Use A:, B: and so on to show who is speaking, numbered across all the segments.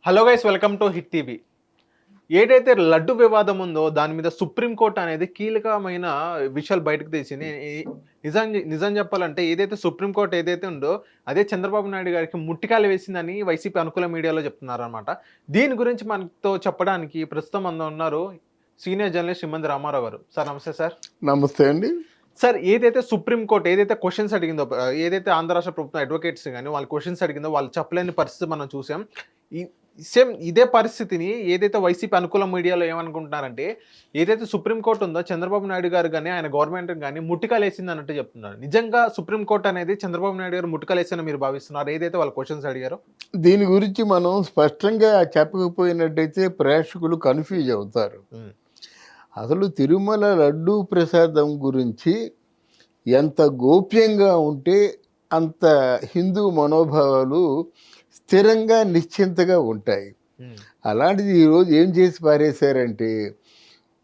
A: Hello guys, welcome to hit TV. ఏదైతే లడ్డు వివాదం ఉందో దాని మీద సుప్రీంకోర్టు అనేది కీలకమైన విషయాలు బయటకు తీసింది. నిజం చెప్పాలంటే ఏదైతే సుప్రీంకోర్టు ఏదైతే ఉందో అదే చంద్రబాబు నాయుడు గారికి ముట్టికాయలు వేసిందని వైసీపీ అనుకూల మీడియాలో చెప్తున్నారనమాట. దీని గురించి మనతో చెప్పడానికి ప్రస్తుతం మనతో ఉన్నారు సీనియర్ జర్నలిస్ట్ ఇమ్మంది రామారావు గారు. సార్ నమస్తే సార్.
B: నమస్తే అండి.
A: సార్, ఏదైతే సుప్రీంకోర్టు ఏదైతే క్వశ్చన్స్ అడిగిందో, ఏదైతే ఆంధ్ర రాష్ట్ర ప్రభుత్వం అడ్వకేట్స్ కానీ వాళ్ళు క్వశ్చన్స్ అడిగిందో వాళ్ళు చెప్పలేని పరిస్థితి మనం చూసాం. సేమ్ ఇదే పరిస్థితిని ఏదైతే వైసీపీ అనుకూల మీడియాలో ఏమనుకుంటున్నారంటే ఏదైతే సుప్రీంకోర్టు ఉందో చంద్రబాబు నాయుడు గారు కానీ ఆయన గవర్నమెంట్ కానీ ముట్టికాలేసింది అన్నట్టు చెప్తున్నారు. నిజంగా సుప్రీంకోర్టు అనేది చంద్రబాబు నాయుడు గారు ముట్టికాలేసిందని మీరు భావిస్తున్నారు ఏదైతే వాళ్ళు క్వశ్చన్స్ అడిగారో?
B: దీని గురించి మనం స్పష్టంగా చెప్పకపోయినట్టయితే ప్రేక్షకులు కన్ఫ్యూజ్ అవుతారు. అసలు తిరుమల లడ్డూ ప్రసాదం గురించి ఎంత గోప్యంగా ఉంటే అంత హిందూ మనోభావాలు స్థిరంగా నిశ్చింతగా ఉంటాయి. అలాంటిది ఈరోజు ఏం చేసి పారేశారంటే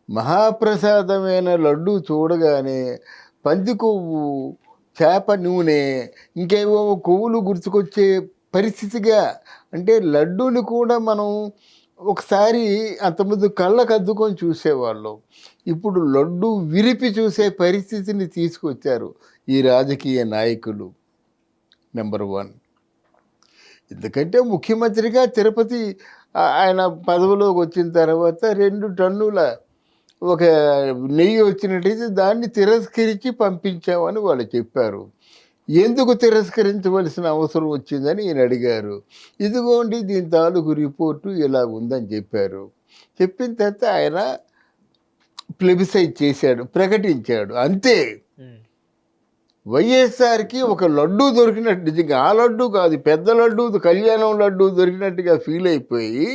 B: మహాప్రసాదమైన లడ్డు చూడగానే పంది కొవ్వు, చేప నూనె, ఇంకేవో కొవ్వులు గుర్తుకొచ్చే పరిస్థితిగా, అంటే లడ్డూని కూడా మనం ఒకసారి అంతకుముందు కళ్ళకు అద్దుకొని చూసేవాళ్ళం. ఇప్పుడు లడ్డు విరిపి చూసే పరిస్థితిని తీసుకొచ్చారు ఈ రాజకీయ నాయకులు. నెంబర్ 1. ఎందుకంటే ముఖ్యమంత్రిగా తిరుపతి ఆయన పదవిలోకి వచ్చిన తర్వాత 2 టన్నుల ఒక నెయ్యి వచ్చినట్టయితే దాన్ని తిరస్కరించి పంపించామని వాళ్ళు చెప్పారు. ఎందుకు తిరస్కరించవలసిన అవసరం వచ్చిందని ఈయన అడిగారు. ఇదిగోండి దీని తాలూకు రిపోర్టు ఇలా ఉందని చెప్పారు. చెప్పిన తర్వాత ఆయన ప్లెబిసైడ్ చేశాడు, ప్రకటించాడు, అంతే. వైఎస్ఆర్కి ఒక లడ్డూ దొరికినట్టు, నిజంగా ఆ లడ్డు కాదు, పెద్ద లడ్డు, కళ్యాణం లడ్డు దొరికినట్టుగా ఫీల్ అయిపోయి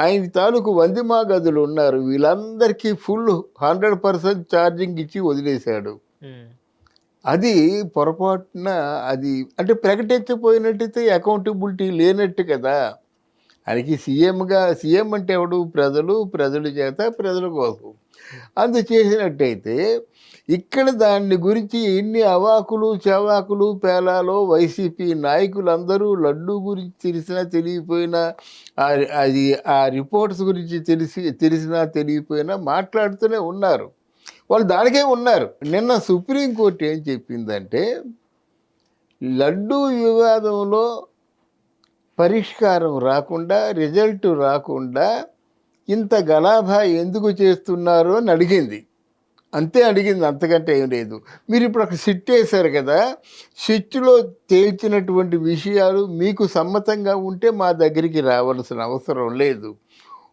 B: ఆయన తాలూకు వందిమా గదులు ఉన్నారు వీళ్ళందరికీ ఫుల్ 100% ఛార్జింగ్ ఇచ్చి వదిలేశాడు. అది పొరపాటున అది అంటే ప్రకటించపోయినట్టయితే అకౌంటబిలిటీ లేనట్టు కదా. ఆయనకి సీఎం అంటే ఎవడు? ప్రజల చేత ప్రజల కోసం. అందు చేసినట్టయితే ఇక్కడ దాన్ని గురించి ఎన్ని అవాకులు చవాకులు పేలాలో వైసీపీ నాయకులందరూ లడ్డు గురించి తెలిసినా తెలియపోయినా, అది ఆ రిపోర్ట్స్ గురించి తెలిసినా తెలియపోయినా మాట్లాడుతూనే ఉన్నారు. వాళ్ళు దానికే ఉన్నారు. నిన్న సుప్రీంకోర్టు ఏం చెప్పిందంటే లడ్డూ వివాదంలో పరిష్కారం రాకుండా, రిజల్ట్ రాకుండా ఇంత గలాభా ఎందుకు చేస్తున్నారు అని అడిగింది. అంతే అడిగింది, అంతకంటే ఏం లేదు. మీరు ఇప్పుడు ఒక సిట్ వేశారు కదా, సిట్లో తేల్చినటువంటి విషయాలు మీకు సమ్మతంగా ఉంటే మా దగ్గరికి రావాల్సిన అవసరం లేదు.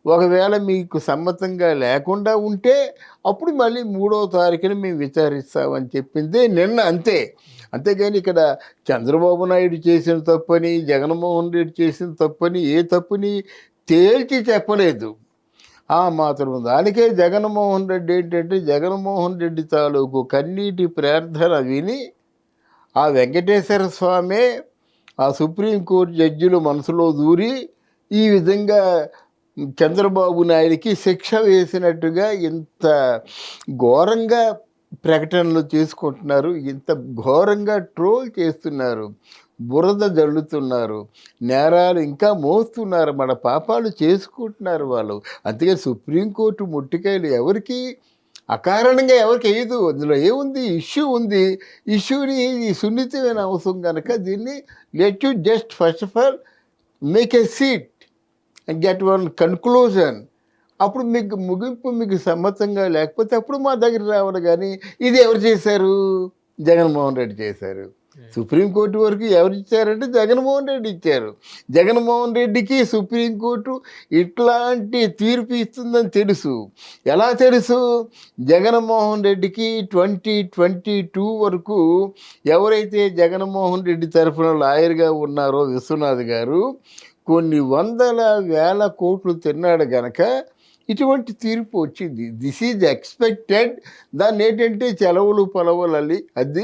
B: ఒకవేళ మీకు సమ్మతంగా లేకుండా ఉంటే అప్పుడు మళ్ళీ 3వ తారీఖున మేము విచారిస్తామని చెప్పింది నిన్న, అంతే. అంతేగాని ఇక్కడ చంద్రబాబు నాయుడు చేసిన తప్పని, జగన్మోహన్ రెడ్డి చేసిన తప్పని, ఏ తప్పుని తేల్చి చెప్పలేదు. ఆ మాత్రం దానికే జగన్మోహన్ రెడ్డి ఏంటంటే, జగన్మోహన్ రెడ్డి తాలూకు కన్నీటి ప్రార్థన విని ఆ వెంకటేశ్వర స్వామి, ఆ సుప్రీంకోర్టు జడ్జిలు మనసులో దూరి ఈ విధంగా చంద్రబాబు నాయుడికి శిక్ష వేసినట్టుగా ఇంత ఘోరంగా ప్రకటనలు చేసుకుంటున్నారు, ఇంత ఘోరంగా ట్రోల్ చేస్తున్నారు, బురద జల్లుతున్నారు, నేరాలు ఇంకా మోస్తున్నారు, మన పాపాలు చేసుకుంటున్నారు వాళ్ళు. అందుకే సుప్రీంకోర్టు ముట్టికాయలు ఎవరికి అకారణంగా ఎవరికి వేయదు. అందులో ఏముంది? ఇష్యూ ఉంది. ఇష్యూని సున్నితమైన అవసరం కనుక దీన్ని let you just first of all make a seat and get one conclusion. అప్పుడు మీకు ముగింపు మీకు సమ్మతంగా లేకపోతే అప్పుడు మా దగ్గర రావాలి. కానీ ఇది ఎవరు చేశారు? జగన్మోహన్ రెడ్డి చేశారు. సుప్రీంకోర్టు వరకు ఎవరు ఇచ్చారంటే జగన్మోహన్ రెడ్డి ఇచ్చారు. జగన్మోహన్ రెడ్డికి సుప్రీంకోర్టు ఇట్లాంటి తీర్పు ఇస్తుందని తెలుసు. ఎలా తెలుసు? జగన్మోహన్ రెడ్డికి 2022 వరకు ఎవరైతే జగన్మోహన్ రెడ్డి తరఫున లాయర్గా ఉన్నారో విశ్వనాథ్ గారు కొన్ని వందల వేల కోట్లు తిన్నాడు గనక ఇటువంటి తీర్పు వచ్చింది. This is expected. దాన్ని ఏంటంటే చెలవులు పొలవులు అది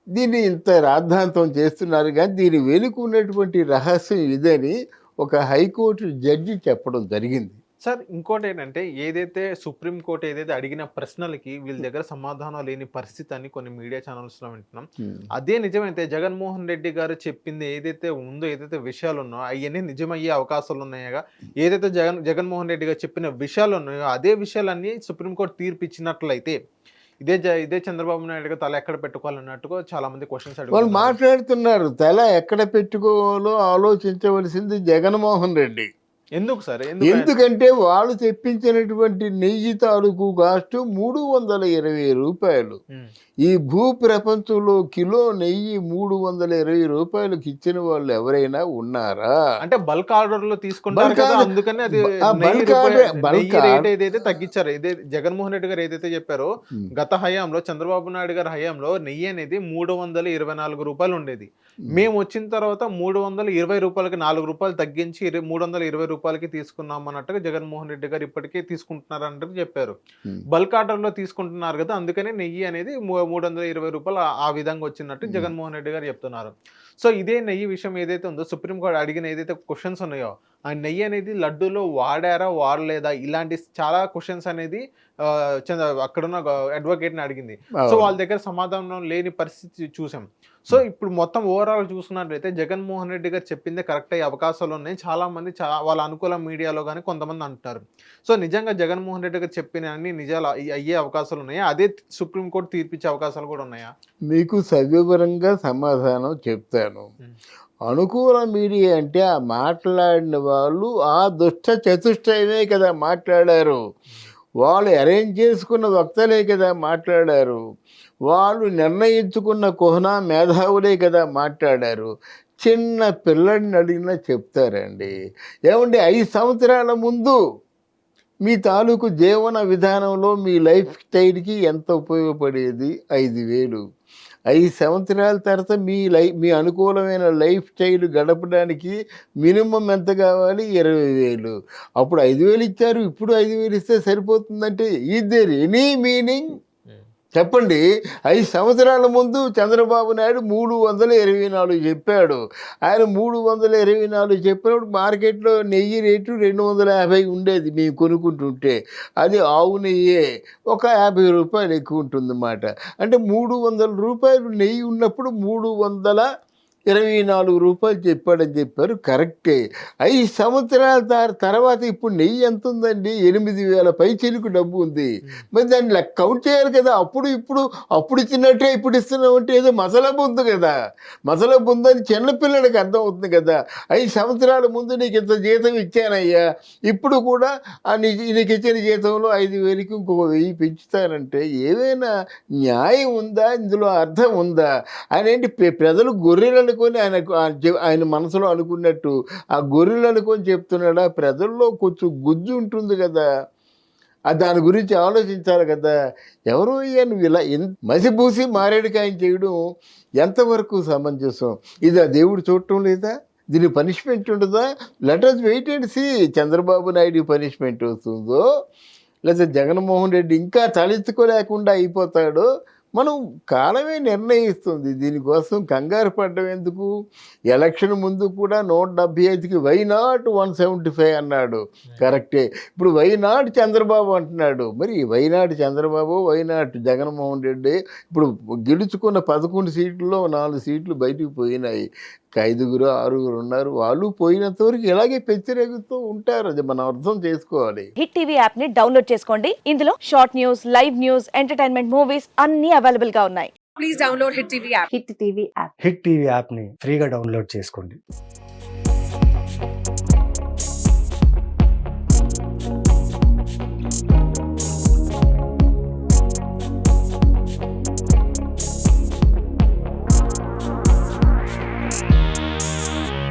B: దీన్ని ఇంత రాద్ధాంతం చేస్తున్నారు. కానీ దీని వెనుక ఉన్నటువంటి రహస్యం ఇదని ఒక హైకోర్టు జడ్జి చెప్పడం జరిగింది.
A: సార్ ఇంకోటి ఏంటంటే ఏదైతే సుప్రీం కోర్ట్ ఏదైతే అడిగిన ప్రశ్నలకి వీళ్ళ దగ్గర సమాధానం లేని పరిస్థితి అని కొన్ని మీడియా ఛానల్స్ లో వింటున్నాం. అదే నిజమైతే జగన్మోహన్ రెడ్డి గారు చెప్పింది ఏదైతే ఉందో, ఏదైతే విషయాలు ఉన్నాయో అవన్నీ నిజమయ్యే అవకాశాలు ఉన్నాయా? ఏదైతే జగన్మోహన్ రెడ్డి గారు చెప్పిన విషయాలు ఉన్నాయో అదే విషయాలన్నీ సుప్రీంకోర్టు తీర్పు ఇచ్చినట్లయితే ఇదే చంద్రబాబు నాయుడు గారు తల ఎక్కడ పెట్టుకోవాలన్నట్టుగా చాలా మంది క్వశ్చన్స్
B: వాళ్ళు
A: అడుగుతున్నారు.
B: మాట్లాడుతున్నారు. తల ఎక్కడ పెట్టుకోవాలో ఆలోచించవలసింది జగన్మోహన్ రెడ్డి.
A: ఎందుకు సార్?
B: ఎందుకంటే వాళ్ళు తెప్పించినటువంటి నెయ్యి తాలూకు కాస్ట్ 320 రూపాయలు. ఈ భూ ప్రపంచంలో కిలో నెయ్యి 320 రూపాయలకి ఇచ్చిన వాళ్ళు ఎవరైనా ఉన్నారా?
A: అంటే బల్క్ ఆర్డర్ లో తీసుకుంటారు కదా, అందుకని అది రేట్ ఏదైతే తగ్గించారు. ఇదే జగన్మోహన్ రెడ్డి గారు ఏదైతే చెప్పారో గత హయాంలో చంద్రబాబు నాయుడు గారి హయాంలో నెయ్యి అనేది 324 రూపాయలు ఉండేది. మేము వచ్చిన తర్వాత 320 రూపాయలకి 4 రూపాయలు తగ్గించి 320 రూపాయలకి తీసుకున్నాం అన్నట్టుగా జగన్మోహన్ రెడ్డి గారు ఇప్పటికే తీసుకుంటున్నారు అన్నట్టు చెప్పారు. బల్క్ ఆర్డర్ లో తీసుకుంటున్నారు కదా, అందుకనే నెయ్యి అనేది 320 రూపాయలు ఆ విధంగా వచ్చినట్టు జగన్మోహన్ రెడ్డి గారు చెప్తున్నారు. సో ఇదే నెయ్యి విషయం ఏదైతే ఉందో సుప్రీంకోర్టు అడిగిన ఏదైతే క్వశ్చన్స్ ఉన్నాయో, ఆ నెయ్యి అనేది లడ్డూలో వాడారా వాడలేదా ఇలాంటి చాలా క్వశ్చన్స్ అనేది అక్కడున్న అడ్వకేట్ని అడిగింది. సో వాళ్ళ దగ్గర సమాధానం లేని పరిస్థితి చూసాం. సో ఇప్పుడు మొత్తం ఓవరాల్ చూసుకున్నట్లయితే జగన్మోహన్ రెడ్డి గారు చెప్పిందే కరెక్ట్ అయ్యే అవకాశాలు ఉన్నాయి. చాలా మంది వాళ్ళ అనుకూల మీడియాలో కానీ కొంతమంది అంటున్నారు. సో నిజంగా జగన్మోహన్ రెడ్డి గారు చెప్పిన అన్ని నిజాలు అయ్యే అవకాశాలు ఉన్నాయా? అదే సుప్రీంకోర్టు తీర్పిచ్చే అవకాశాలు కూడా ఉన్నాయా?
B: మీకు సవివరంగా సమాధానం చెప్తాను. అనుకూల మీడియా అంటే ఆ మాట్లాడిన వాళ్ళు ఆ దుష్ట చతుష్టయమే కదా మాట్లాడారు. వాళ్ళు అరేంజ్ చేసుకున్న వక్తలే కదా మాట్లాడారు. వాళ్ళు నిర్ణయించుకున్న కుహనా మేధావులే కదా మాట్లాడారు. చిన్న పిల్లడిని అడిగినా చెప్తారండి. ఏమండి 5 సంవత్సరాల ముందు మీ తాలూకు జీవన విధానంలో మీ లైఫ్ స్టైల్కి ఎంత ఉపయోగపడేది? 5,000. 5 సంవత్సరాల తర్వాత మీ అనుకూలమైన లైఫ్ స్టైల్ గడపడానికి మినిమం ఎంత కావాలి? 20,000. అప్పుడు 5,000 ఇచ్చారు, ఇప్పుడు 5,000 ఇస్తే సరిపోతుందంటే ఈజ్ దేర్ ఎనీ మీనింగ్? చెప్పండి. 5 సంవత్సరాల ముందు చంద్రబాబు నాయుడు 324 చెప్పాడు. ఆయన 324 చెప్పినప్పుడు మార్కెట్లో నెయ్యి రేటు 250 ఉండేది మేము కొనుక్కుంటుంటే. అది ఆవు నెయ్యే. ఒక 50 రూపాయలు ఎక్కువ ఉంటుందన్నమాట. అంటే 300 రూపాయలు నెయ్యి ఉన్నప్పుడు 324 రూపాయలు చెప్పాడని చెప్పారు. కరెక్టే. 5 సంవత్సరాల తర్వాత ఇప్పుడు నెయ్యి ఎంత ఉందండి? 8,000 పైచిలుకు డబ్బు ఉంది. మరి దాన్ని కౌంట్ చేయాలి కదా. అప్పుడు ఇచ్చినట్టే ఇప్పుడు ఇస్తున్నామంటే ఏదో మసలబు ఉంది కదా. మసలబు ఉందని చిన్నపిల్లడికి అర్థం అవుతుంది కదా. 5 సంవత్సరాల ముందు నీకు ఇంత జీతం ఇచ్చానయ్యా, ఇప్పుడు కూడా నీకు ఇచ్చిన జీతంలో 5,000కి ఇంకొక 1,000 పెంచుతానంటే ఏమైనా న్యాయం ఉందా? ఇందులో అర్థం ఉందా? ఆయన ఏంటి ప్రజలు గొర్రెలను ఆయన మనసులో అనుకున్నట్టు ఆ గొర్రెలు అనుకొని చెప్తున్నాడా? ప్రజల్లో కొంచెం గుజ్జు ఉంటుంది కదా, దాని గురించి ఆలోచించాలి కదా. ఎవరు నువ్వు ఇలా మసిపూసి మారేడుకాయం చేయడం ఎంతవరకు సమంజసం? ఇది ఆ దేవుడు చూడటం లేదా? దీని పనిష్మెంట్ ఉంటుందా? Let us wait and see. Chandrababu Naidu punishment వస్తుందో, లేదా జగన్మోహన్ రెడ్డి ఇంకా తలెత్తుకోలేకుండా అయిపోతాడో మనం కాలమే నిర్ణయిస్తుంది. దీనికోసం కంగారు పడ్డం ఎందుకు? ఎలక్షన్ ముందు కూడా 175కి వై నాట్ 175 అన్నాడు. కరెక్టే. ఇప్పుడు వై నాట్ చంద్రబాబు అంటున్నాడు. మరి why not Chandrababu, why not Jaganmohan Reddy? ఇప్పుడు గెలుచుకున్న 11 సీట్లలో 4 సీట్లు బయటికి పోయినాయి. 5గురు 6గురు ఉన్నారు. వాళ్ళు పోయినంత వరకు ఇలాగే పెచ్చిరేగుతూ ఉంటారు. అది మనం అర్థం చేసుకోవాలి.
C: హిట్ టీవీ యాప్ ని డౌన్లోడ్ చేసుకోండి. ఇందులో short news, live news, entertainment movies అన్ని అవైలబుల్ గా ఉన్నాయి. Please download hit TV app.
D: Hit TV app ని ఫ్రీగా డౌన్లోడ్ చేసుకోండి.